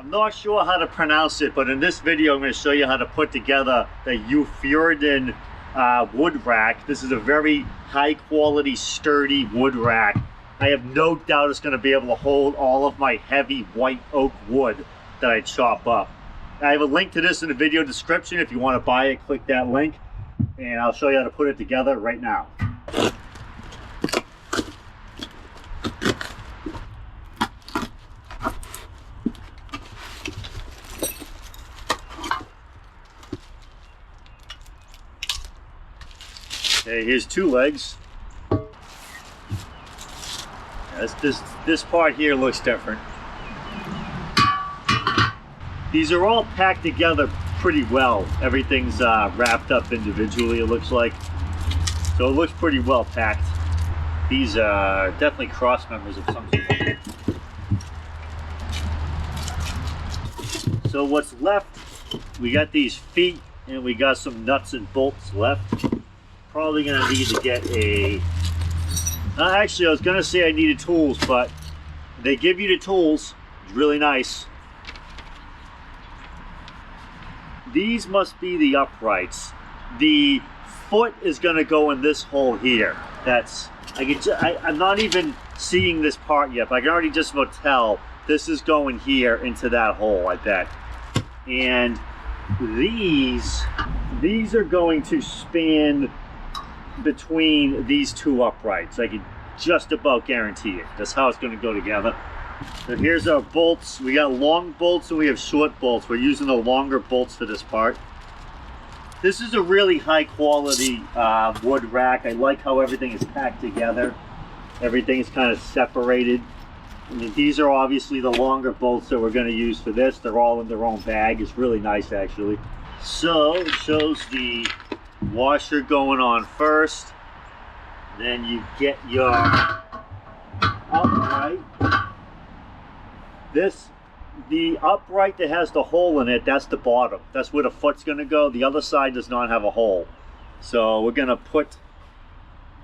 I'm not sure how to pronounce it, but in this video I'm going to show you how to put together the Efurden wood rack. This is a very high quality, sturdy wood rack. I have no doubt it's going to be able to hold all of my heavy white oak wood that I chop up. I have a link to this in the video description. If you want to buy it, click that link and I'll show you how to put it together right now. Okay, here's two legs. This part here looks different. These are all packed together pretty well. Everything's wrapped up individually, it looks like. So it looks pretty well packed. These are definitely cross members of some sort. So what's left, we got these feet and we got some nuts and bolts left. Probably gonna need to get a, actually I was gonna say I needed tools, but they give you the tools. It's really nice. These must be the uprights. The foot is gonna go in this hole here. I'm not even seeing this part yet, but I can already just about tell this is going here into that hole, I bet. And these are going to span between these two uprights. I can just about guarantee it. That's how it's going to go together. So here's our bolts. We got long bolts and we have short bolts. We're using the longer bolts for this part. This is a really high quality wood rack. I like how everything is packed together. Everything is kind of separated. And these are obviously the longer bolts that we're going to use for this. They're all in their own bag. It's really nice actually. So it shows the washer going on first, then you get your upright. The upright that has the hole in it, that's the bottom. That's where the foot's going to go. The other side does not have a hole. So we're going to put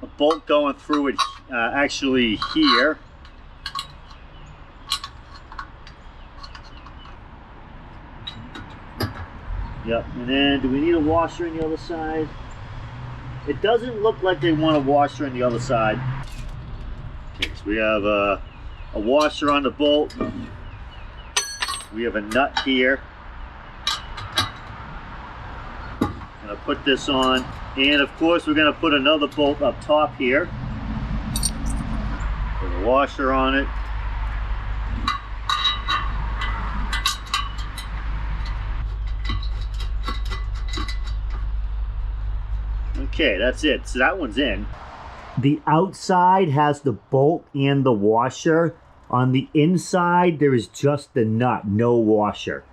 a bolt going through it actually here. Yep, and then do we need a washer on the other side? It doesn't look like they want a washer on the other side. Okay, so we have a washer on the bolt. We have a nut here. I'm gonna put this on, and of course we're gonna put another bolt up top here. Put a washer on it. Okay, that's it. So that one's in. The outside has the bolt and the washer. On the inside, there is just the nut, no washer.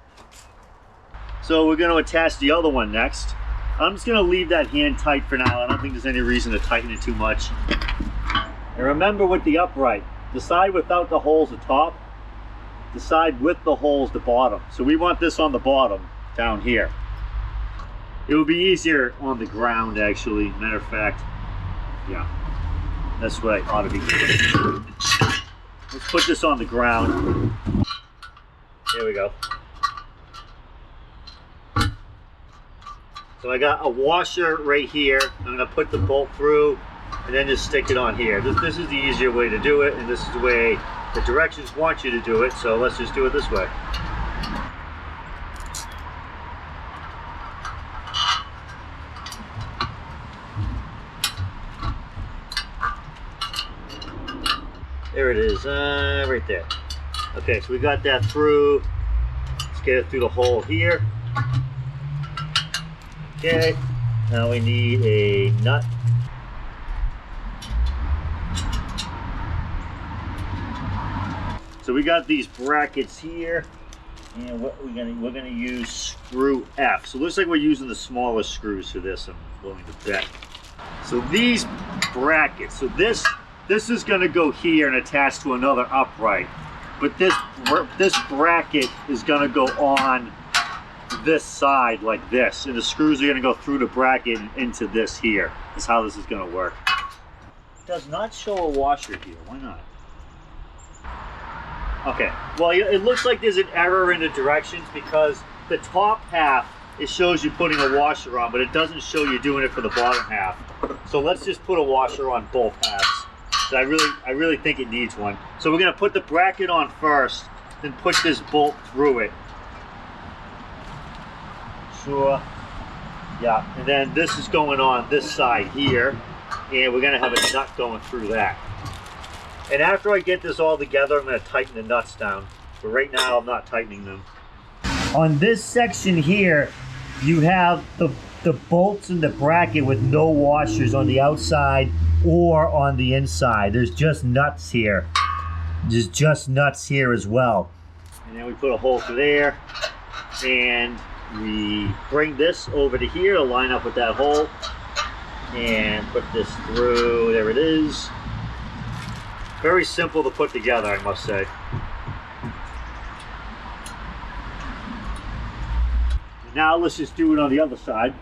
So we're going to attach the other one next. I'm just going to leave that hand tight for now. I don't think there's any reason to tighten it too much. And remember with the upright, the side without the holes the top, the side with the holes the bottom. So we want this on the bottom down here. It would be easier on the ground, actually. Matter of fact, yeah, that's what I ought to be doing. Let's put this on the ground. There we go. So I got a washer right here. I'm going to put the bolt through and then just stick it on here. This is the easier way to do it, and this is the way the directions want you to do it, so let's just do it this way. There it is, right there. Okay, so we got that through. Let's get it through the hole here. Okay, now we need a nut. So we got these brackets here, and what we're gonna use screw F. So it looks like we're using the smaller screws for this, I'm willing to bet. So these brackets, so this is going to go here and attach to another upright, but this bracket is going to go on this side like this, and the screws are going to go through the bracket and into this here. That's how this is going to work. It does not show a washer here. Why not? Okay, well, it looks like there's an error in the directions because the top half, it shows you putting a washer on, but it doesn't show you doing it for the bottom half. So let's just put a washer on both halves. So I really think it needs one. So we're gonna put the bracket on first, then put this bolt through it. Sure. Yeah, and then this is going on this side here, and we're gonna have a nut going through that. And after I get this all together, I'm gonna tighten the nuts down. But right now, I'm not tightening them. On this section here, you have the bolts in the bracket with no washers on the outside or on the inside. There's just nuts here. There's just nuts here as well. And then we put a hole through there, and we bring this over to here to line up with that hole, and put this through. There it is. Very simple to put together, I must say. Now let's just do it on the other side.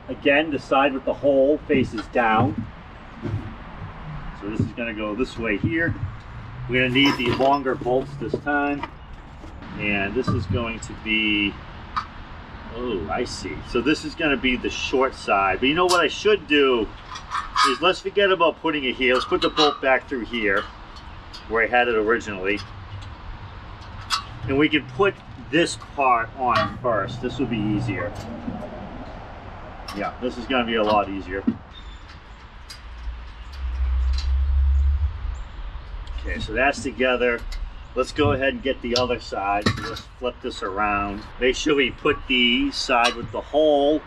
Again, the side with the hole faces down. So this is going to go this way here. We're going to need the longer bolts this time. And this is going to be, oh, I see. So this is going to be the short side. But you know what I should do is, let's forget about putting it here. Let's put the bolt back through here where I had it originally. And we can put this part on first. This will be easier. Yeah, this is going to be a lot easier. Okay, so that's together. Let's go ahead and get the other side. Let's flip this around. Make sure we put the side with the hole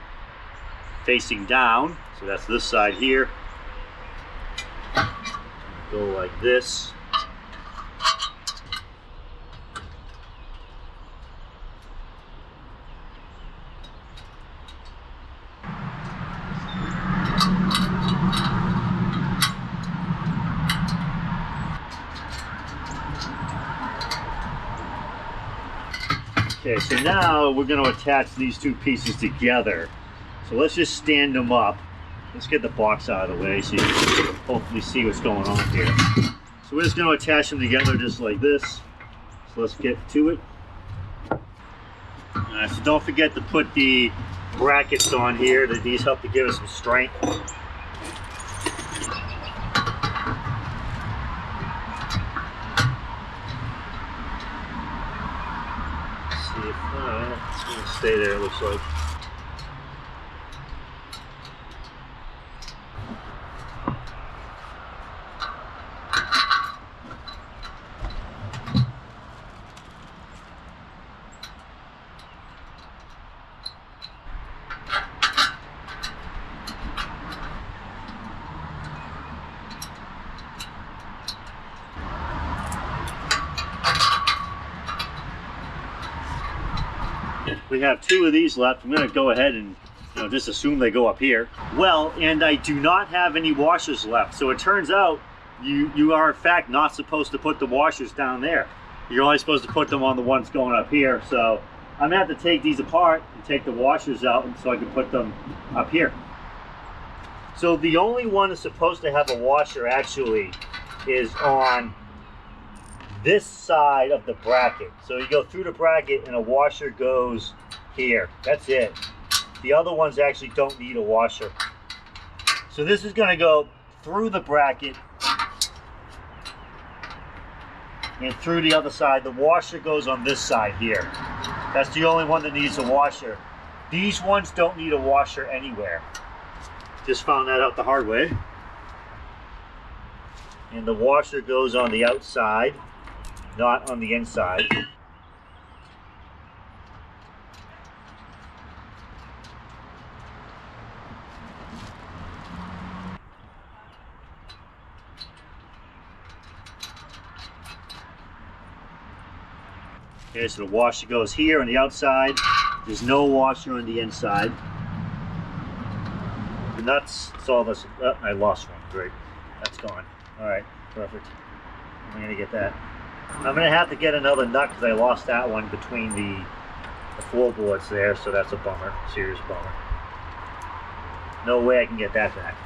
facing down. So that's this side here. Go like this. Okay, so now we're going to attach these two pieces together. So let's just stand them up. Let's get the box out of the way so you can hopefully see what's going on here. So we're just going to attach them together just like this. So let's get to it. So don't forget to put the brackets on here. These help to give us some strength. It's going to stay there, it looks like. We have two of these left. I'm going to go ahead and just assume they go up here. Well, and I do not have any washers left. So it turns out you are in fact not supposed to put the washers down there. You're only supposed to put them on the ones going up here. So I'm going to have to take these apart and take the washers out so I can put them up here. So the only one that's supposed to have a washer actually is on this side of the bracket. So you go through the bracket and a washer goes here. That's it. The other ones actually don't need a washer. So this is going to go through the bracket and through the other side. The washer goes on this side here. That's the only one that needs a washer. These ones don't need a washer anywhere. Just found that out the hard way. And the washer goes on the outside, not on the inside. Okay, so the washer goes here on the outside. There's no washer on the inside. The nuts, it's all this. Oh, I lost one. Great. That's gone. All right, perfect. I'm gonna get that. I'm gonna have to get another nut because I lost that one between the floorboards there, so that's a bummer, serious bummer. No way I can get that back.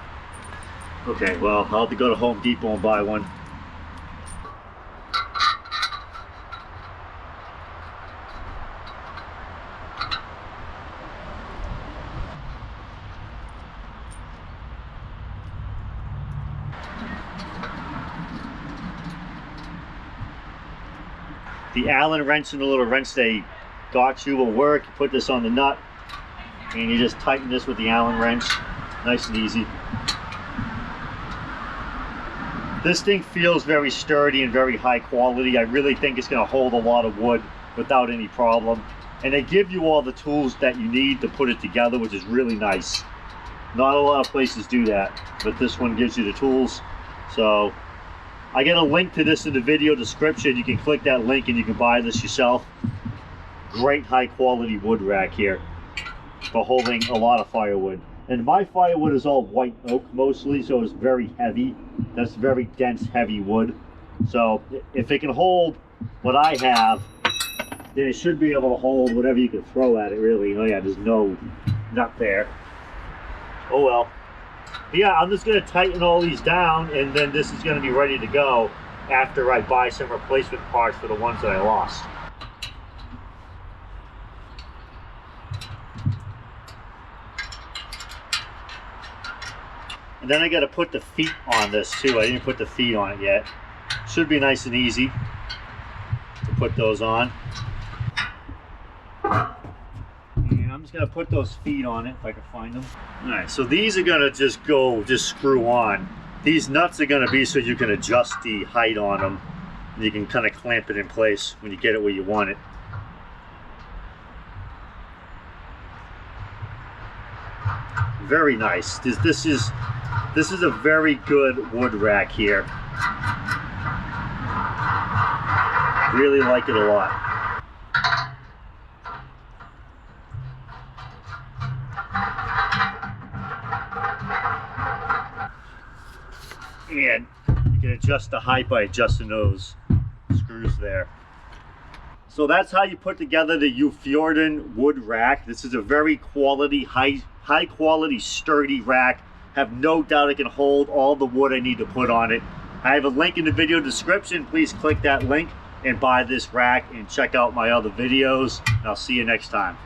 Okay, well, I'll have to go to Home Depot and buy one. The Allen wrench and the little wrench they got you will work. You put this on the nut and you just tighten this with the Allen wrench. Nice and easy. This thing feels very sturdy and very high quality. I really think it's going to hold a lot of wood without any problem. And they give you all the tools that you need to put it together, which is really nice. Not a lot of places do that, but this one gives you the tools. So I get a link to this in the video description. You can click that link and you can buy this yourself. Great high quality wood rack here for holding a lot of firewood. And my firewood is all white oak mostly, so it's very heavy. That's very dense, heavy wood. So if it can hold what I have, then it should be able to hold whatever you can throw at it, really. Oh yeah, there's no nut there. Oh well. But yeah, I'm just going to tighten all these down, and then this is going to be ready to go after I buy some replacement parts for the ones that I lost. And then I got to put the feet on this too. I didn't put the feet on it yet. Should be nice and easy to put those on. And I'm just going to put those feet on it if I can find them. Alright, so these are going to just screw on. These nuts are going to be so you can adjust the height on them. And you can kind of clamp it in place when you get it where you want it. Very nice. This is a very good wood rack here. Really like it a lot. And you can adjust the height by adjusting those screws there. So that's how you put together the Efurden wood rack. This is a very high quality, sturdy rack. Have no doubt it can hold all the wood I need to put on it. I have a link in the video description. Please click that link and buy this rack and check out my other videos. And I'll see you next time.